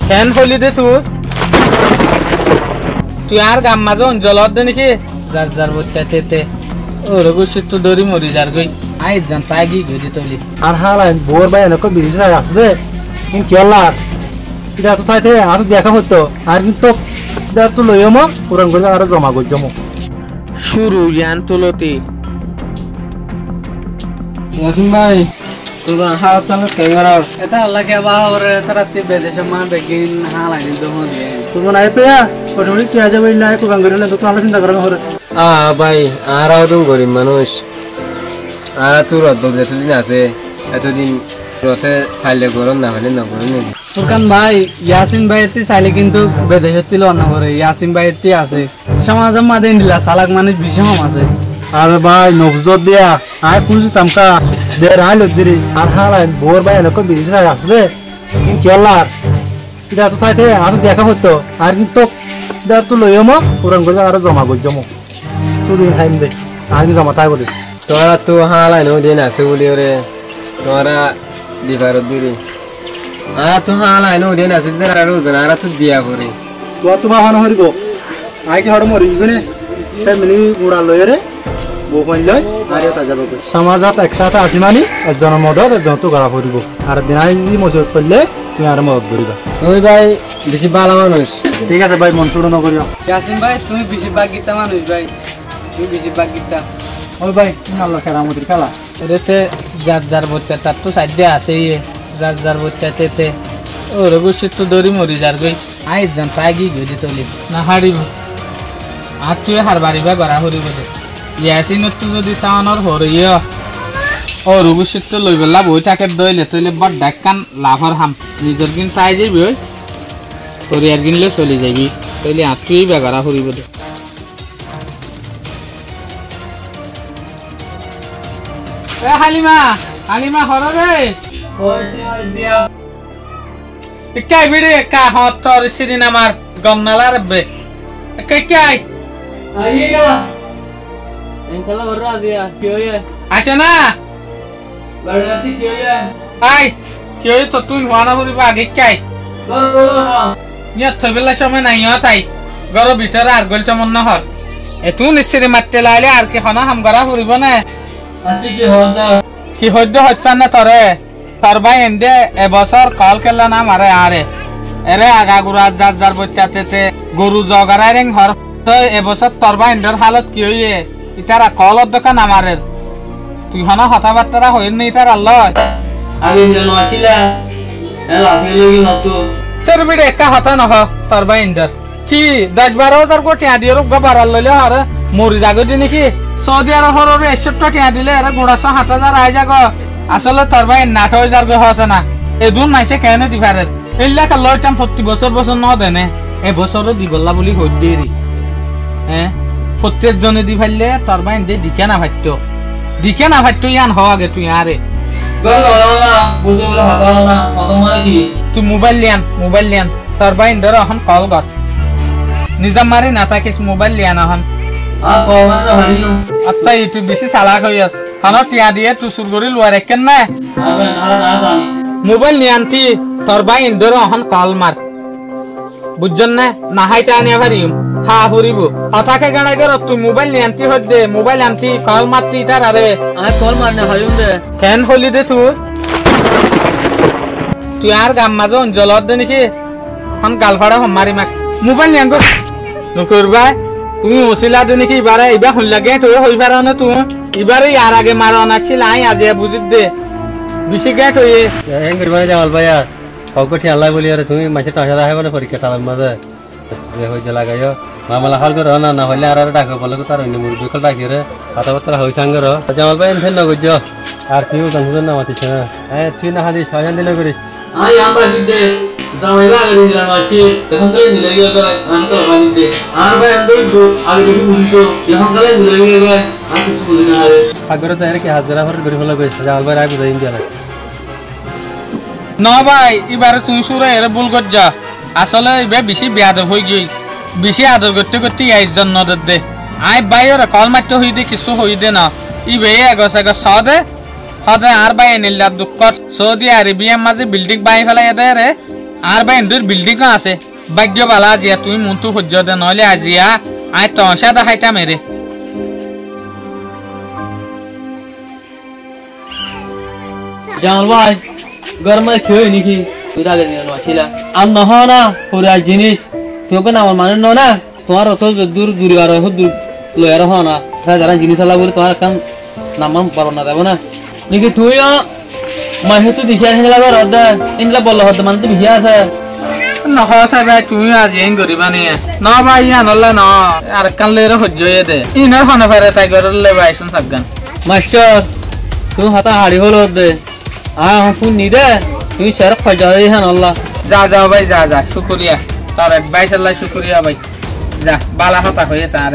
fan খুলি দে তুই আর গাম মাঝে অঞ্চলত দে নাকি যার যার বইতে ওর গুছি তো দড়ি মরি যার গই আই জান তাই গি গই তলি আর হালাই বোর ভাই এনক বিজি আছে দে কিন কেলা এটা তো তাইতে আজ দেখা হতো আর কিন্তু দা তো লইমো পুরান করে আর জমা গই জমো শুরু ইয়ান তুলতি ইয়াসিন ভাই তোরা হাত চালা ক্যামেরা এটা লাগে বাহরে তারাতে বেদেশে মা বেগিন হালাই দমো দিয়ে তুমি নাই তো ইয়া পটমনি কি আজ বই নাই পুরান করে না তো আলো চিন্তা করা হরে ভাই আরাও তো গরিব মানুষ আর তোর অদ্ভুত চলি না আছে এতদিন রথে খাইলে গরম না হলে না গরম নেই ফুরকান ভাই ইয়াসিন ভাই এতে চাইলে কিন্তু বেদেশে তিল অন্য করে ইয়াসিন ভাই এতে আছে সমাজের মাঝে দিলা সালাক মানুষ বিষম আছে আরে ভাই নবজত দিয়া আয় কুজি তামকা দে রাইল দিরি আর হালাই বোর ভাই এনক বিজি আছে দে কিন কেলা এটা তো তাইতে আজ দেখা হতো আর কিন্তু দা তো লইমো পুরান করে আর জমা গই জমো তুই টাইম দে আর কি জমা তাই বলি তোরা তো হালাই নো দিন আছে বলি ওরে তোরা দিবার দিরি তো হালাই নো দিন আছে আর রোজনারা তো দিয়া করে তো তোমা হন হরিব আই কি হড় মরি গনে ফ্যামিলি গুড়া লয় রে বউ কইন লয় আর এটা যাব কই সমাজত একসাথে আসি মানি একজন মদত একজন তো গড়া পড়িব আর দিনাই যদি মসজিদ পড়লে তুমি আর মদত করিবা তুই ভাই বেশি ভালো মানুষ ঠিক আছে ভাই মন ছুড়ো না করিও ইয়াসিন ভাই তুমি বেশি বাগিতা মানুষ ভাই তুমি বেশি বাগিতা ওই ভাই তুমি আল্লাহ কেরামতির খেলা এতে যার যার বচ্চা তার তো সাইডে আসেই যার যার বচ্চা তেতে ওর গুছি তো দড়ি মরি যার গই আই জান তাই গি গই তলি না হারিব আর তুই হার বাড়িবা গড়া হরিব দে ইয়াসিন তো যদি টাউনর হরিয় ওর গুছি তো লই বেলা বই থাকে দইলে তইলে বড় ডাক্কান লাভর হাম নিজের কিন তাই যাবি ওই তোর আর কিনলে চলে যাবি তইলে আর তুই বেগড়া হরিব দে এ হালিমা হরো রে কাই বিড়ে কা হত তোর সেদিন আমার গমনালা রে কাই আইগা এনকলা হররা দিয়া কি হইছে আসে না বাড়াতি কি হইছে আই কি হইছে তো তুই ওয়ানা হরিবা আগে কাই বলো নিয়া থবেলা সময় নাই তাই গর ভিতরে আর গলটা মন না হর এ তুই নিশ্চয় মারতে লাইলে আর কি হনা হাম গরা হরিব না আসি কি হইদ হইতা না তরে তোর ভাই এন্দে এবছর কল কেলা না মারে আরে এরে আগা গুড়া যার যার বচ্চাতে গরু জগারাই রেং হর তো এবছর তোর ভাই এন্দর হালত কি হইয়ে ইতারা কলত দোকান আমারের তুই হনা কথাবার্তা হইন নি ইতার আল্লাহ আগে যেন আছিলা এলা ফেলগি নতো তোর বিড়ে একা হতা নহ তোর ভাই এন্দর কি 10-12,000 কোটি আদি রোগ বাড়াল লইলে আর মরি যাগো দি নাকি সৌদি আরবের 61 টাকা দিলে এরা গোড়াশো 7,000 আই যাগ আসলে তোর ভাই 8,000 হচ্ছে না এই দুন মাইসে কেন দি পারে এইলা লয় টাইম 40 বছর ন দেনে এ বছরও দি বললা বলি হই দেরি হ্যাঁ প্রত্যেক জনে দি ফাইলে তোর ভাই দে দিকে না ভাইতো ইয়ান হ আগে তুই আরে তুই মোবাইল লিয়ান তোর ভাই ধর এখন কল কর নিজাম মারি না থাকিস মোবাইল লিয়ান এখন আচ্ছা তুই বেশি চালাক হই আস খানো টিয়া দিয়ে তুই চুর করে লোয়ার একেন না মোবাইল নিয়ে আনতি তোর ভাই ইন্দোর এখন কল মার বুঝছেন না না হাইতে আনিয়া পারিম হা ফুরিব হঠাকে গাড়াই গেল তুই মোবাইল নিয়ে আনতি হই দে মোবাইল আনতি কল মারতি তার আরে আমি কল মার না হারিম দে কেন হলি দে তুই আর গাম মাঝে অঞ্চলত দে নাকি এখন গালফাড়া মারি মাক মোবাইল নিয়ে আনবো নকরবা তুমি ওসিলা দে নাকি এবার শুন লাগে তুই হই পার না তুই এবারে আর আগে মারা নাছিল আই আজ বুঝি দে বেশি গেট হয়ে মানে জামাল ভাইয়া সবকটি আল্লাহ বলি আর তুমি মাঝে টাকা রাখে মানে পরীক্ষা তালার মাঝে হয়েছে লাগাইও মামলা হাল করো না হলে আর ডাক বলে তার অন্য মুরগি কল ডাকি রে কথাবার্তা হয়ে সাঙ্গ জামাল ভাই এমন নগর আর তুই জানছো না মাতিস না হ্যাঁ তুই না হাদি 6 দিন করিস আই আমরা দিতে জামাই লাগা দিলাম আসি তখন তো দিলে গেল আমি তো বানিতে আর ভাই আন্দই তো আগে কিছু বুঝতো যখন কালে দিলে গেল আর কিছু বুঝি না আরে আগরে তাই কি হাজার ভর গরি হলো কইছে জামাল ভাই রাই বুঝাই দিয়া না ভাই এবারে তুই সুরে এর ভুল কর যা আসলে এবার বেশি বেয়াদব হই গই বেশি আদর করতে করতে আইজন নদর দে আই ভাই ওরা কল মারতে হই দে কিছু হই দে না ইবে এগস সদে হদে আর ভাই নিল্লা দুঃখ সৌদি আরবিয়ার মাঝে বিল্ডিং বাই ফেলাই দে রে আর ভাই ইন্দুর বিল্ডিং আছে ভাগ্য বালা আজিয়া তুমি মনটো সহ্য দে নহলে আজিয়া আই তনসা দেখাইতা মেরে জামাল ভাই গরমে খেয়ে নাকি তুই আগে নিয়ে আসিলা আর নহয় না পুরা জিনিস তোকে না আমার মানুষ না তোমার অত দূর দূর আর দূর লই আর হয় না যারা জিনিস আলা বলে তোমার কাম নাম পারো না দেবো না নাকি তুইও মাহে তো দেখিয়া আহিলা ঘর দে ইনলা বল হদ মান তো বিয়া আছে নহয় চাই তুমি আজি এন করিবা নি ন ভাই আনলা ন আর কালের সহ্য দে ইনার হনে পারে তাই করলে ভাই শুন সাবগান মাস্টার তুই হাতা হাড়ি হলো দে ফোন নি দে তুই স্যার খজা হ্যাঁ আল্লাহ যা যাও ভাই যা যা শুক্রিয়া তোর এডভাইস আল্লাহ শুক্রিয়া ভাই যা বালা হতা হয়েছে আর